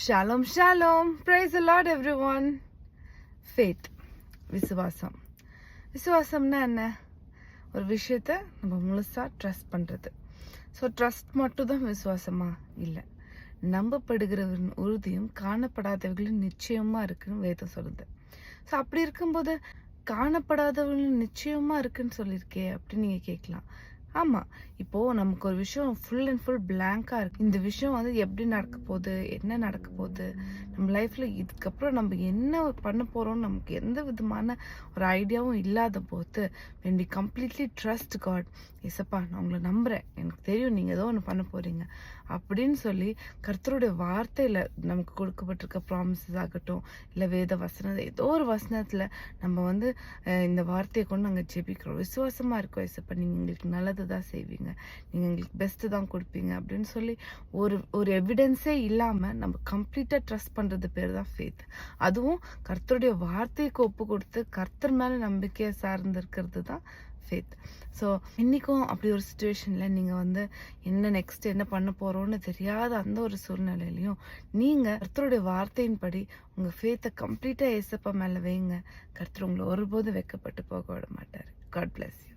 Shalom, shalom. Praise the Lord, everyone. Faith, விசுவாசம். விசுவாசம்னா என்ன? ஒரு விஷயத்தை நம்ம முழுசா ட்ரஸ்ட் பண்றது. ஸோ ட்ரஸ்ட் மட்டும் தான் விசுவாசமா? இல்லை. நம்பப்படுகிறவரின் உறுதியும் காணப்படாதவர்களின் நிச்சயமா இருக்குன்னு வேதம் சொல்லுது. ஸோ அப்படி இருக்கும்போது காணப்படாதவர்களின் நிச்சயமா இருக்குன்னு சொல்லியிருக்கே அப்படின்னு நீங்க கேட்கலாம். ஆமா, இப்போ நமக்கு ஒரு விஷயம் ஃபுல் அண்ட் ஃபுல் பிளாங்கா இருக்கு. இந்த விஷயம் வந்து எப்படி நடக்க போகுது, என்ன நடக்க போகுது, நம்ம லைஃப்ல இதுக்கப்புறம் நம்ம என்ன பண்ண போறோம்னு நமக்கு எந்த விதமான ஒரு ஐடியாவும் இல்லாத போது when we completely trust God, ஏசப்பா நான் உங்களை நம்புறேன், எனக்கு தெரியும் நீங்க ஏதோ ஒன்று பண்ண போறீங்க அப்படின்னு சொல்லி கர்த்தருடைய வார்த்தையில நமக்கு கொடுக்கப்பட்டிருக்க ப்ராமிசஸ் ஆகட்டும், இல்லை வேத வசனம் ஏதோ ஒரு வசனத்துல நம்ம வந்து இந்த வார்த்தையை கொண்டு நாங்கள் ஜெபிக்கிறோம், விசுவாசமா இருக்கோம் ஏசப்பா நீங்க எங்களுக்கு நல்லது தான் செய்வீங்க, நீங்கள் எங்களுக்கு பெஸ்ட்டு தான் கொடுப்பீங்க அப்படின்னு சொல்லி ஒரு எவிடன்ஸே இல்லாமல் நம்ம கம்ப்ளீட்டாக ட்ரஸ்ட் பண்ணுறது பேர் தான் ஃபேத். அதுவும் கர்த்தருடைய வார்த்தைக்கு ஒப்பு கொடுத்து கர்த்தர் மேலே நம்பிக்கையை சார்ந்து இருக்கிறது தான் ஃபேத். ஸோ இன்றைக்கும் அப்படி ஒரு சுச்சுவேஷனில் நீங்கள் வந்து என்ன நெக்ஸ்ட் என்ன பண்ண போகிறோன்னு தெரியாத அந்த ஒரு சூழ்நிலையிலையும் நீங்கள் கர்த்தருடைய வார்த்தையின்படி உங்கள் ஃபேத்தை கம்ப்ளீட்டாக ஏசப்பா மேலே வைங்க. கர்த்தர் உங்களை ஒருபோதும் வெக்கப்பட்டு போக விட மாட்டார். God bless you.